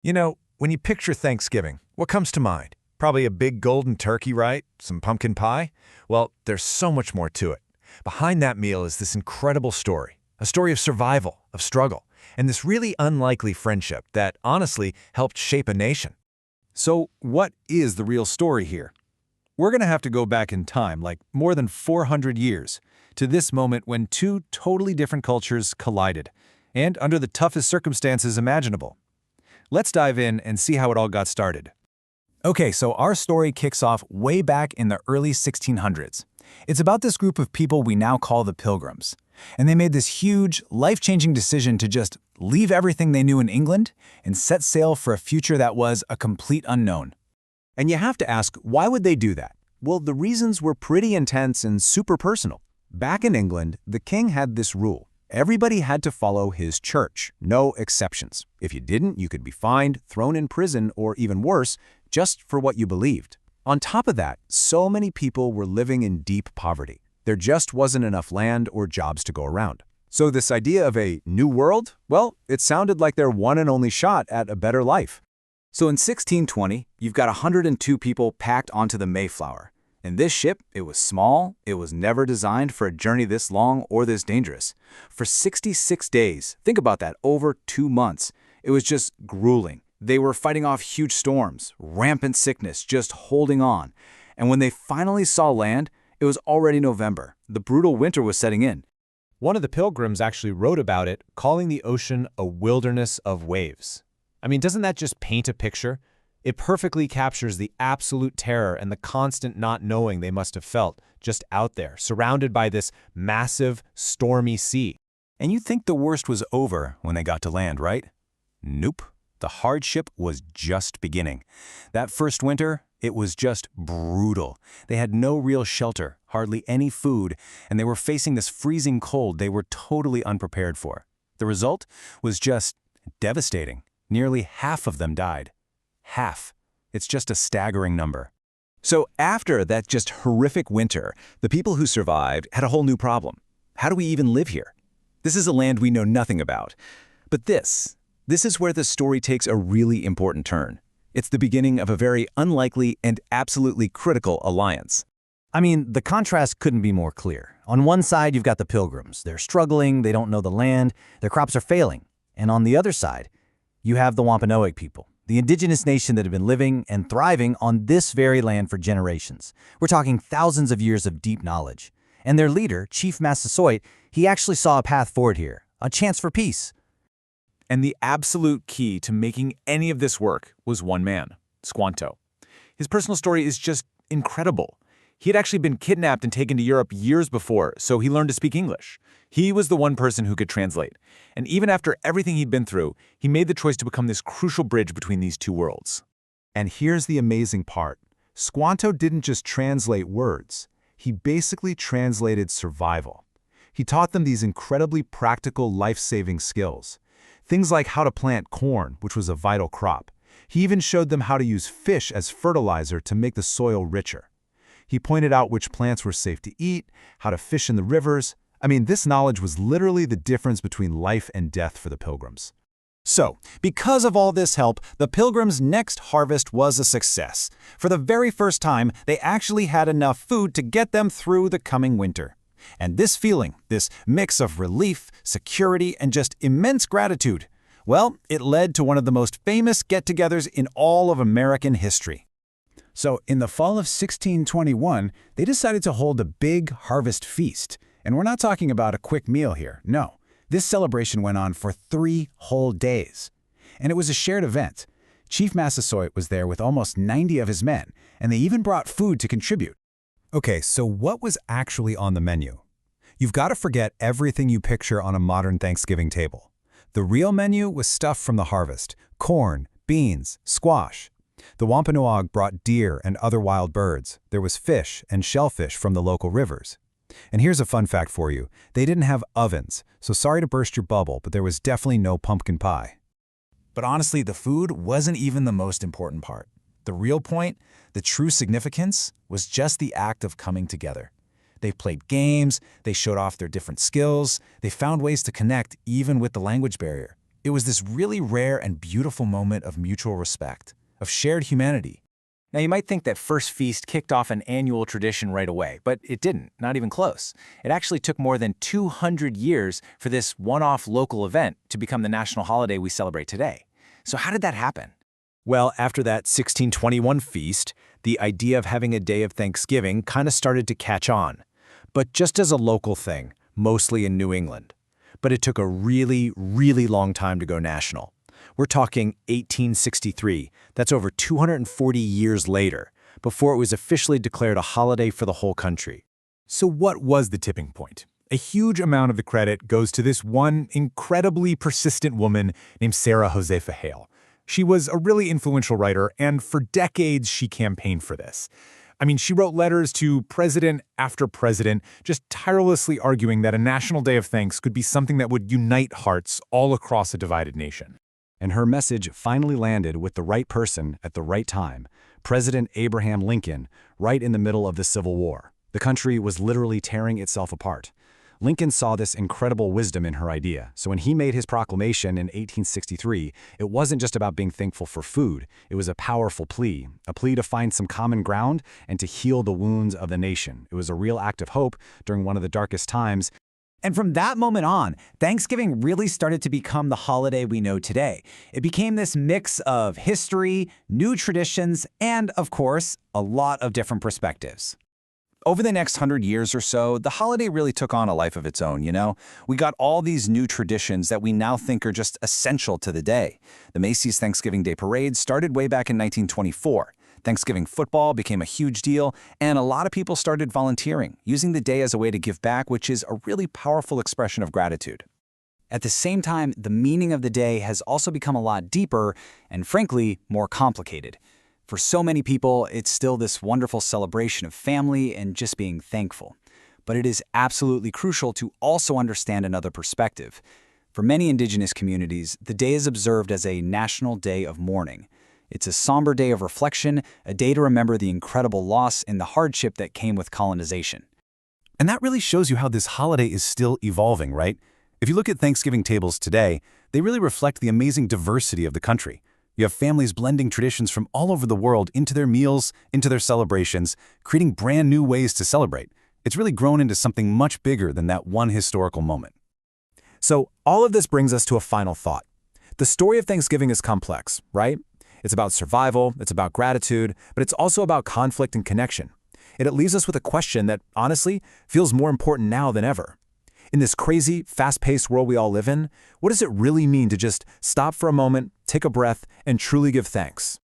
When you picture Thanksgiving, what comes to mind? Probably a big golden turkey, right? Some pumpkin pie? Well, there's so much more to it. Behind that meal is this incredible story, a story of survival, of struggle, and this really unlikely friendship that honestly helped shape a nation. So, what is the real story here? We're going to have to go back in time, like more than 400 years, to this moment when two totally different cultures collided, and under the toughest circumstances imaginable. Let's dive in and see how it all got started. Okay, so our story kicks off way back in the early 1600s. It's about this group of people we now call the Pilgrims. And they made this huge, life-changing decision to just leave everything they knew in England and set sail for a future that was a complete unknown. And you have to ask, why would they do that? Well, the reasons were pretty intense and super personal. Back in England, the king had this rule. Everybody had to follow his church, no exceptions. If you didn't, you could be fined, thrown in prison, or even worse, just for what you believed. On top of that, so many people were living in deep poverty. There just wasn't enough land or jobs to go around. So this idea of a new world, well, it sounded like their one and only shot at a better life. So in 1620, you've got 102 people packed onto the Mayflower. And this ship, it was small, it was never designed for a journey this long or this dangerous. For 66 days, think about that, over 2 months, it was just grueling. They were fighting off huge storms, rampant sickness, just holding on. And when they finally saw land, it was already November. The brutal winter was setting in. One of the Pilgrims actually wrote about it, calling the ocean a wilderness of waves. I mean, doesn't that just paint a picture? It perfectly captures the absolute terror and the constant not knowing they must have felt just out there, surrounded by this massive, stormy sea. And you'd think the worst was over when they got to land, right? Nope. The hardship was just beginning. That first winter, it was just brutal. They had no real shelter, hardly any food, and they were facing this freezing cold they were totally unprepared for. The result was just devastating. Nearly half of them died. Half. It's just a staggering number. So after that just horrific winter, the people who survived had a whole new problem. How do we even live here? This is a land we know nothing about. But this is where the story takes a really important turn. It's the beginning of a very unlikely and absolutely critical alliance. I mean, the contrast couldn't be more clear. On one side, you've got the Pilgrims. They're struggling, they don't know the land, their crops are failing. And on the other side, you have the Wampanoag people, the indigenous nation that have been living and thriving on this very land for generations. We're talking thousands of years of deep knowledge. And their leader, Chief Massasoit, he actually saw a path forward here, a chance for peace. And the absolute key to making any of this work was one man, Squanto. His personal story is just incredible. He had actually been kidnapped and taken to Europe years before, so he learned to speak English. He was the one person who could translate. And even after everything he'd been through, he made the choice to become this crucial bridge between these two worlds. And here's the amazing part. Squanto didn't just translate words. He basically translated survival. He taught them these incredibly practical life-saving skills. Things like how to plant corn, which was a vital crop. He even showed them how to use fish as fertilizer to make the soil richer. He pointed out which plants were safe to eat, how to fish in the rivers. I mean, this knowledge was literally the difference between life and death for the Pilgrims. So, because of all this help, the Pilgrims' next harvest was a success. For the very first time, they actually had enough food to get them through the coming winter. And this feeling, this mix of relief, security, and just immense gratitude, well, it led to one of the most famous get-togethers in all of American history. So, in the fall of 1621, they decided to hold a big harvest feast. And we're not talking about a quick meal here, no. This celebration went on for 3 whole days. And it was a shared event. Chief Massasoit was there with almost 90 of his men, and they even brought food to contribute. Okay, so what was actually on the menu? You've got to forget everything you picture on a modern Thanksgiving table. The real menu was stuff from the harvest: corn, beans, squash. The Wampanoag brought deer and other wild birds. There was fish and shellfish from the local rivers. And here's a fun fact for you. They didn't have ovens, so sorry to burst your bubble, but there was definitely no pumpkin pie. But honestly, the food wasn't even the most important part. The real point, the true significance, was just the act of coming together. They played games, they showed off their different skills, they found ways to connect even with the language barrier. It was this really rare and beautiful moment of mutual respect, of shared humanity. Now, you might think that First Feast kicked off an annual tradition right away, but it didn't, not even close. It actually took more than 200 years for this one-off local event to become the national holiday we celebrate today. So how did that happen? Well, after that 1621 feast, the idea of having a day of Thanksgiving kind of started to catch on, but just as a local thing, mostly in New England. But it took a really, really long time to go national. We're talking 1863, that's over 240 years later, before it was officially declared a holiday for the whole country. So what was the tipping point? A huge amount of the credit goes to this one incredibly persistent woman named Sarah Josefa Hale. She was a really influential writer, and for decades she campaigned for this. I mean, she wrote letters to president after president, just tirelessly arguing that a national day of thanks could be something that would unite hearts all across a divided nation. And her message finally landed with the right person at the right time, President Abraham Lincoln, right in the middle of the Civil War. The country was literally tearing itself apart. Lincoln saw this incredible wisdom in her idea, so when he made his proclamation in 1863, it wasn't just about being thankful for food, it was a powerful plea, a plea to find some common ground and to heal the wounds of the nation. It was a real act of hope during one of the darkest times. And from that moment on, Thanksgiving really started to become the holiday we know today. It became this mix of history, new traditions, and, of course, a lot of different perspectives. Over the next 100 years or so, the holiday really took on a life of its own, you know? We got all these new traditions that we now think are just essential to the day. The Macy's Thanksgiving Day Parade started way back in 1924. Thanksgiving football became a huge deal, and a lot of people started volunteering, using the day as a way to give back, which is a really powerful expression of gratitude. At the same time, the meaning of the day has also become a lot deeper and, frankly, more complicated. For so many people, it's still this wonderful celebration of family and just being thankful. But it is absolutely crucial to also understand another perspective. For many indigenous communities, the day is observed as a national day of mourning. It's a somber day of reflection, a day to remember the incredible loss and the hardship that came with colonization. And that really shows you how this holiday is still evolving, right? If you look at Thanksgiving tables today, they really reflect the amazing diversity of the country. You have families blending traditions from all over the world into their meals, into their celebrations, creating brand new ways to celebrate. It's really grown into something much bigger than that one historical moment. So all of this brings us to a final thought. The story of Thanksgiving is complex, right? It's about survival, it's about gratitude, but it's also about conflict and connection. And it leaves us with a question that, honestly, feels more important now than ever. In this crazy, fast-paced world we all live in, what does it really mean to just stop for a moment, take a breath, and truly give thanks?